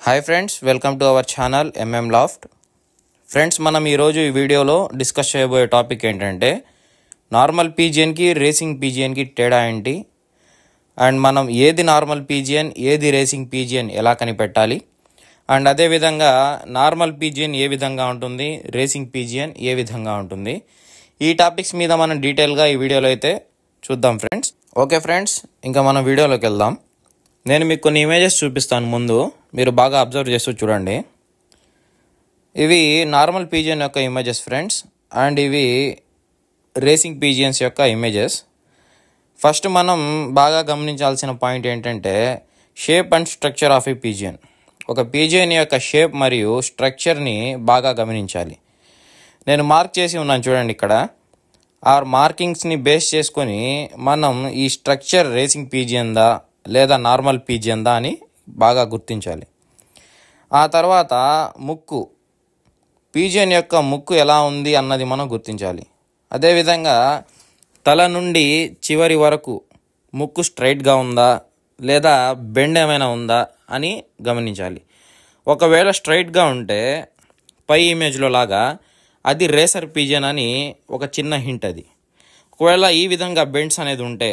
Hi friends, welcome to our channel MM laughed. Friends, మనం ఈరోజు ఈ వీడియోలో డిస్కస్ చేయబోయే టాపిక్ ఏంటంటే నార్మల్ పీజియన్కి రేసింగ్ పీజియన్కి తేడా ఏంటి, అండ్ మనం ఏది నార్మల్ పీజియన్ ఏది రేసింగ్ పీజియన్ ఎలా కనిపెట్టాలి, అండ్ అదేవిధంగా నార్మల్ పీజియన్ ఏ విధంగా ఉంటుంది, రేసింగ్ పీజియన్ ఏ విధంగా ఉంటుంది, ఈ టాపిక్స్ మీద మనం డీటెయిల్గా ఈ వీడియోలో అయితే చూద్దాం ఫ్రెండ్స్. ఓకే ఫ్రెండ్స్, ఇంకా మనం వీడియోలోకి వెళ్దాం. నేను మీకు కొన్ని ఇమేజెస్ చూపిస్తాను, ముందు మీరు బాగా అబ్జర్వ్ చేస్తూ చూడండి. ఇవి నార్మల్ పీజియన్ యొక్క ఇమేజెస్ ఫ్రెండ్స్, అండ్ ఇవి రేసింగ్ పీజియన్స్ యొక్క ఇమేజెస్. ఫస్ట్ మనం బాగా గమనించాల్సిన పాయింట్ ఏంటంటే shape and structure of A pigeon. ఒక పీజియన్ యొక్క షేప్ మరియు స్ట్రక్చర్ని బాగా గమనించాలి. నేను మార్క్ చేసి ఉన్నాను చూడండి ఇక్కడ. ఆ మార్కింగ్స్ని బేస్ చేసుకొని మనం ఈ స్ట్రక్చర్ రేసింగ్ పీజియన్దా లేదా నార్మల్ పీజియన్దా అని బాగా గుర్తించాలి. ఆ తర్వాత ముక్కు, పీజియన్ యొక్క ముక్కు ఎలా ఉంది అన్నది మనం గుర్తించాలి. అదేవిధంగా తల నుండి చివరి వరకు ముక్కు స్ట్రైట్గా ఉందా లేదా బెండ్ ఏమైనా ఉందా అని గమనించాలి. ఒకవేళ స్ట్రైట్గా ఉంటే పై ఇమేజ్లో లాగా అది రేసర్ పీజియన్ అని ఒక చిన్న హింట్ అది. ఒకవేళ ఈ విధంగా బెండ్స్ అనేది ఉంటే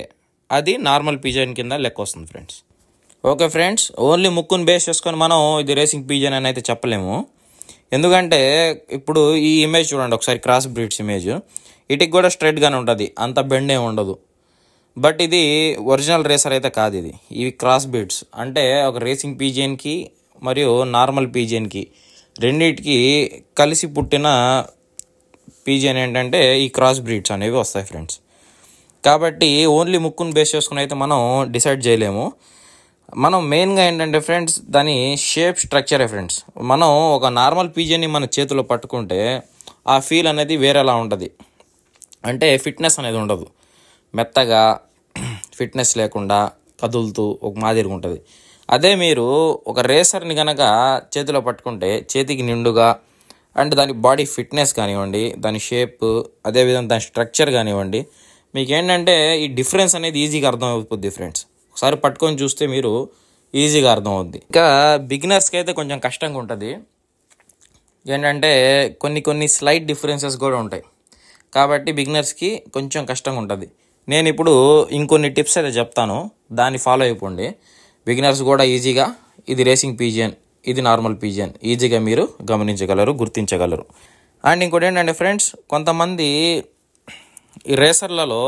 అది నార్మల్ పీజియన్ కింద లెక్క వస్తుంది ఫ్రెండ్స్. ఓకే ఫ్రెండ్స్, ఓన్లీ ముక్కును బేస్ చేసుకొని మనం ఇది రేసింగ్ పీజియన్ అని అయితే చెప్పలేము. ఎందుకంటే ఇప్పుడు ఈ ఇమేజ్ చూడండి ఒకసారి, క్రాస్ బ్రీడ్స్ ఇమేజ్. ఇటుకి కూడా స్ట్రైట్గానే ఉంటుంది, అంత బెండ్ ఏమి ఉండదు. బట్ ఇది ఒరిజినల్ రేసర్ అయితే కాదు. ఇవి క్రాస్ బ్రీడ్స్. అంటే ఒక రేసింగ్ పీజియన్కి మరియు నార్మల్ పీజియన్కి రెండింటికి కలిసి పుట్టిన పీజియన్ ఏంటంటే ఈ క్రాస్ బ్రీడ్స్ అనేవి వస్తాయి ఫ్రెండ్స్. కాబట్టి ఓన్లీ ముక్కును బేస్ చేసుకుని అయితే మనం డిసైడ్ చేయలేము. మనం మెయిన్గా ఏంటంటే ఫ్రెండ్స్ దాని షేప్ స్ట్రక్చరే ఫ్రెండ్స్. మనం ఒక నార్మల్ పీజియన్ని మన చేతిలో పట్టుకుంటే ఆ ఫీల్ అనేది వేరేలా ఉంటుంది. అంటే ఫిట్నెస్ అనేది ఉండదు, మెత్తగా ఫిట్నెస్ లేకుండా కదులుతూ ఒక మాదిరిగా ఉంటుంది. అదే మీరు ఒక రేసర్ని కనుక చేతిలో పట్టుకుంటే చేతికి నిండుగా, అండ్ దాని బాడీ ఫిట్నెస్ కానివ్వండి, దాని షేప్, అదేవిధంగా దాని స్ట్రక్చర్ కానివ్వండి, మీకు ఏంటంటే ఈ డిఫరెన్స్ అనేది ఈజీగా అర్థం అవుతుంది ఫ్రెండ్స్. ఒకసారి పట్టుకొని చూస్తే మీరు ఈజీగా అర్థం అవుద్ది. ఇంకా బిగినర్స్కి అయితే కొంచెం కష్టంగా ఉంటుంది. ఏంటంటే కొన్ని స్లైట్ డిఫరెన్సెస్ కూడా ఉంటాయి. కాబట్టి బిగినర్స్కి కొంచెం కష్టంగా ఉంటుంది. నేను ఇప్పుడు ఇంకొన్ని టిప్స్ అయితే చెప్తాను, దాన్ని ఫాలో అయిపోండి. బిగినర్స్ కూడా ఈజీగా ఇది రేసింగ్ పీజియన్, ఇది నార్మల్ పీజియన్ ఈజీగా మీరు గమనించగలరు, గుర్తించగలరు. అండ్ ఇంకోటి ఏంటంటే ఫ్రెండ్స్, కొంతమంది ఈ రేసర్లలో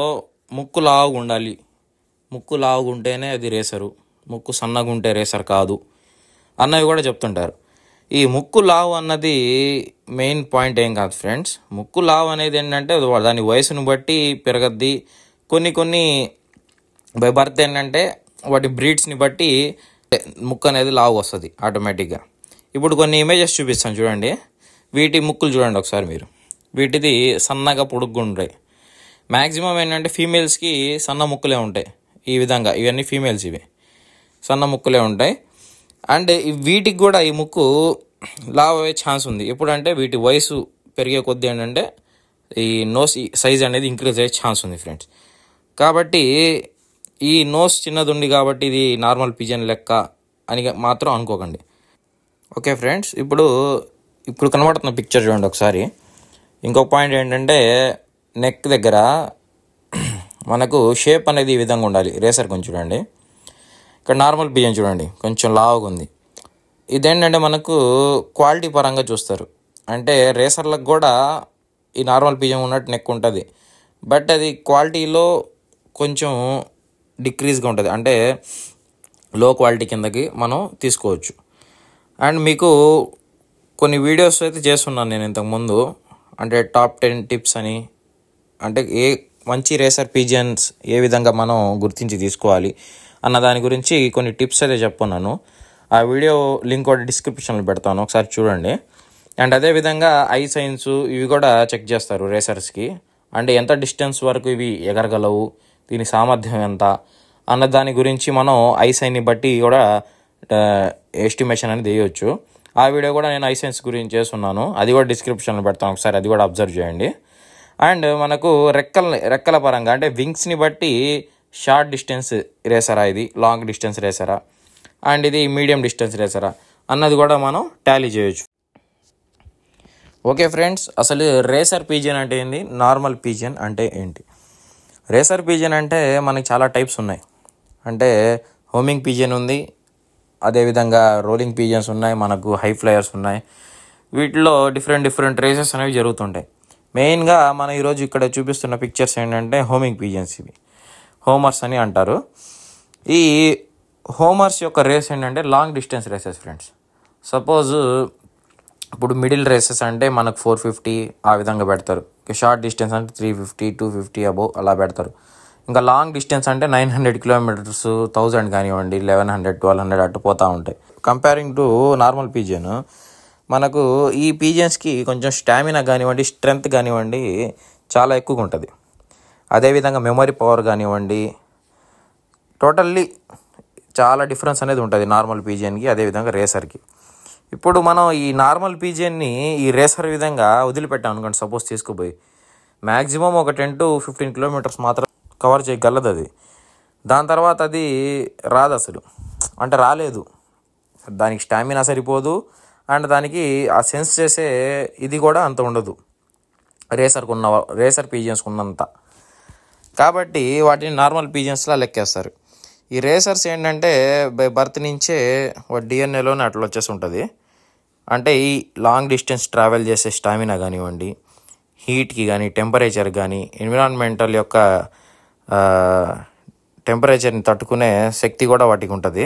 ముక్కు లావుగా ఉండాలి, ముక్కు లావుగా ఉంటేనే అది రేసరు, ముక్కు సన్నగా ఉంటే రేసర్ కాదు అన్నవి కూడా చెప్తుంటారు. ఈ ముక్కు లావు అన్నది మెయిన్ పాయింట్ ఏం కాదు ఫ్రెండ్స్. ముక్కు లావు అనేది ఏంటంటే దాని వయసును బట్టి పెరగద్ది. కొన్ని బై బర్త్ ఏంటంటే వాటి బ్రీడ్స్ని బట్టి ముక్కు అనేది లావు వస్తుంది ఆటోమేటిక్గా. ఇప్పుడు కొన్ని ఇమేజెస్ చూపిస్తాను చూడండి. వీటి ముక్కులు చూడండి ఒకసారి మీరు. వీటిది సన్నగా పొడుగ్గా ఉంటాయి. మ్యాక్సిమం ఏంటంటే ఫీమేల్స్కి సన్న ముక్కులే ఉంటాయి. ఈ విధంగా ఇవన్నీ ఫీమేల్స్, ఇవి సన్న ముక్కులే ఉంటాయి. అండ్ వీటికి కూడా ఈ ముక్కు లావ్ అయ్యే ఛాన్స్ ఉంది. ఎప్పుడంటే వీటి వయసు పెరిగే కొద్దీ ఏంటంటే ఈ నోస్ సైజ్ అనేది ఇంక్రీజ్ అయ్యే ఛాన్స్ ఉంది ఫ్రెండ్స్. కాబట్టి ఈ నోస్ చిన్నది ఉంది కాబట్టి ఇది నార్మల్ పీజియన్ లెక్క అని మాత్రం అనుకోకండి. ఓకే ఫ్రెండ్స్, ఇప్పుడు కనబడుతున్న పిక్చర్ చూడండి ఒకసారి. ఇంకొక పాయింట్ ఏంటంటే నెక్ దగ్గర మనకు షేప్ అనేది ఈ విధంగా ఉండాలి. రేసర్ కొంచెం చూడండి. ఇక్కడ నార్మల్ పీజియన్ చూడండి, కొంచెం లావుగా ఉంది. ఇదేంటంటే మనకు క్వాలిటీ పరంగా చూస్తారు. అంటే రేసర్లకు కూడా ఈ నార్మల్ పీజియన్ ఉన్నట్టు నెక్ ఉంటుంది, బట్ అది క్వాలిటీలో కొంచెం డిక్రీజ్గా ఉంటుంది. అంటే లో క్వాలిటీ కిందకి మనం తీసుకోవచ్చు. అండ్ మీకు కొన్ని వీడియోస్ అయితే చేస్తున్నాను నేను ఇంతకుముందు, అంటే టాప్ 10 టిప్స్ అని. అంటే ఏ మంచి రేసర్ పీజియన్స్ ఏ విధంగా మనం గుర్తించి తీసుకోవాలి అన్న దాని గురించి కొన్ని టిప్స్ అయితే చెప్పున్నాను. ఆ వీడియో లింక్ కూడా డిస్క్రిప్షన్లో పెడతాను, ఒకసారి చూడండి. అండ్ అదేవిధంగా ఐ సైన్స్ ఇవి కూడా చెక్ చేస్తారు రేసర్స్కి. అంటే ఎంత డిస్టెన్స్ వరకు ఇవి ఎగరగలవు, దీని సామర్థ్యం ఎంత అన్న దాని గురించి మనం ఐ సైన్ని బట్టి కూడా ఎస్టిమేషన్ అనేది వేయవచ్చు. ఆ వీడియో కూడా నేను ఐ సైన్స్ గురించి చేస్తున్నాను, అది కూడా డిస్క్రిప్షన్లో పెడతాను, ఒకసారి అది కూడా అబ్జర్వ్ చేయండి. అండ్ మనకు రెక్కల పరంగా అంటే వింగ్స్ని బట్టి షార్ట్ డిస్టెన్స్ రేసరా, ఇది లాంగ్ డిస్టెన్స్ రేసరా, అండ్ ఇది మీడియం డిస్టెన్స్ రేసరా అన్నది కూడా మనం టాలీ చేయొచ్చు. ఓకే ఫ్రెండ్స్, అసలు రేసర్ పీజియన్ అంటే ఏంటి, నార్మల్ పీజియన్ అంటే ఏంటి? రేసర్ పీజియన్ అంటే మనకి చాలా టైప్స్ ఉన్నాయి. అంటే హోమింగ్ పీజియన్ ఉంది, అదేవిధంగా రోలింగ్ పీజియన్స్ ఉన్నాయి, మనకు హై ఫ్లయర్స్ ఉన్నాయి. వీటిలో డిఫరెంట్ రేసెస్ అనేవి జరుగుతుంటాయి. మెయిన్గా మనం ఈరోజు ఇక్కడ చూపిస్తున్న పిక్చర్స్ ఏంటంటే హోమింగ్ పీజియన్స్. ఇవి హోమర్స్ అని అంటారు. ఈ హోమర్స్ యొక్క రేస్ ఏంటంటే long distance races friends. Suppose ఇప్పుడు మిడిల్ రేసెస్ అంటే మనకు 450 ఆ విధంగా పెడతారు. షార్ట్ డిస్టెన్స్ అంటే 350, 250 అబోవ్ అలా పెడతారు. ఇంకా లాంగ్ డిస్టెన్స్ అంటే 900 కిలోమీటర్స్, 1000 కానివ్వండి, 1100, 1200 అటు పోతూ ఉంటాయి. కంపేరింగ్ టు నార్మల్ పీజియన్, మనకు ఈ పీజియన్స్కి కొంచెం స్టామినా కానివ్వండి, స్ట్రెంగ్త్ కానివ్వండి చాలా ఎక్కువగా ఉంటుంది. అదేవిధంగా మెమరీ పవర్ కానివ్వండి, టోటల్లీ చాలా డిఫరెన్స్ అనేది ఉంటుంది నార్మల్ పీజియన్కి అదేవిధంగా రేసర్కి. ఇప్పుడు మనం ఈ నార్మల్ పీజియన్ని ఈ రేసర్ విధంగా వదిలిపెట్టాం అనుకోండి, సపోజ్ తీసుకుపోయి మ్యాక్సిమం ఒక 10 to 15 కిలోమీటర్స్ మాత్రం కవర్ చేయగలదు అది. దాని తర్వాత అది రాదు అసలు, అంటే రాలేదు. దానికి స్టామినా సరిపోదు, అండ్ దానికి ఆ సెన్స్ చేసే ఇది కూడా అంత ఉండదు రేసర్ పీజియన్స్కి ఉన్నంత. కాబట్టి వాటిని నార్మల్ పీజియన్స్లా లెక్కేస్తారు. ఈ రేసర్స్ ఏంటంటే బై బర్త్ నుంచే డిఎన్ఏలోనే అట్లా వచ్చేసి ఉంటుంది. అంటే ఈ లాంగ్ డిస్టెన్స్ ట్రావెల్ చేసే స్టామినా కానివ్వండి, హీట్కి కానీ, టెంపరేచర్ కానీ, ఎన్విరాన్మెంటల్ యొక్క టెంపరేచర్ని తట్టుకునే శక్తి కూడా వాటికి ఉంటుంది.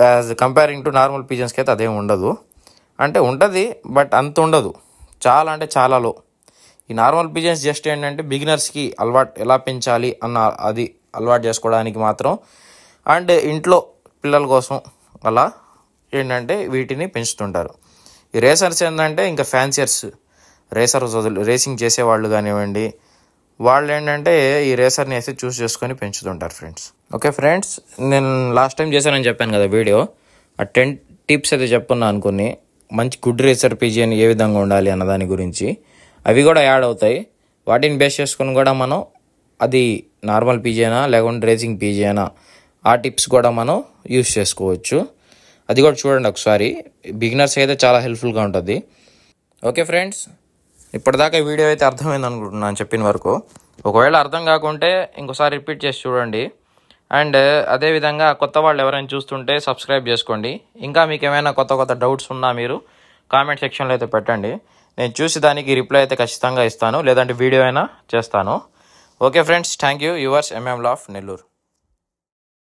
యాజ్ కంపేరింగ్ టు నార్మల్ పీజియన్స్కి అయితే అదేం ఉండదు. అంటే ఉంటుంది, బట్ అంత ఉండదు, చాలా అంటే చాలా లో. ఈ నార్మల్ పీజియన్స్ జస్ట్ ఏంటంటే బిగినర్స్కి అలవాటు ఎలా పెంచాలి అన్న అది అలవాటు చేసుకోవడానికి మాత్రం, అండ్ ఇంట్లో పిల్లల కోసం అలా ఏంటంటే వీటిని పెంచుతుంటారు. ఈ రేసర్స్ ఏంటంటే ఇంకా ఫ్యాన్సియర్స్, రేసింగ్ చేసేవాళ్ళు కానివ్వండి, వాళ్ళు ఏంటంటే ఈ రేసర్ని వేసి చూస్ చేసుకొని పెంచుతుంటారు ఫ్రెండ్స్. ఓకే ఫ్రెండ్స్, నేను లాస్ట్ టైం చేశానని చెప్పాను కదా వీడియో, ఆ 10 టిప్స్ అయితే చెప్పుకున్నాను అనుకుని, మంచి గుడ్ రేసర్ పీజియన్ ఏ విధంగా ఉండాలి అన్న దాని గురించి. అవి కూడా యాడ్ అవుతాయి. వాటిని బేస్ చేసుకొని కూడా మనం అది నార్మల్ పీజియనా లేకుంటే రేసింగ్ పీజియనా ఆ టిప్స్ కూడా మనం యూస్ చేసుకోవచ్చు. అది కూడా చూడండి ఒకసారి. బిగినర్స్ అయితే చాలా హెల్ప్ఫుల్గా ఉంటుంది. ఓకే ఫ్రెండ్స్, ఇప్పటిదాకా వీడియో అయితే అర్థమైంది అనుకుంటున్నాను చెప్పిన వరకు. ఒకవేళ అర్థం కాకుంటే ఇంకోసారి రిపీట్ చేసి చూడండి. అండ్ అదేవిధంగా కొత్త వాళ్ళు ఎవరైనా చూస్తుంటే సబ్స్క్రైబ్ చేసుకోండి. ఇంకా మీకు ఏమైనా కొత్త డౌట్స్ ఉన్నా మీరు కామెంట్ సెక్షన్లో అయితే పెట్టండి. నేను చూసి దానికి రిప్లై అయితే ఖచ్చితంగా ఇస్తాను, లేదంటే వీడియో అయినా చేస్తాను. Okay friends, thank you. Yours MM Loft, Nellore.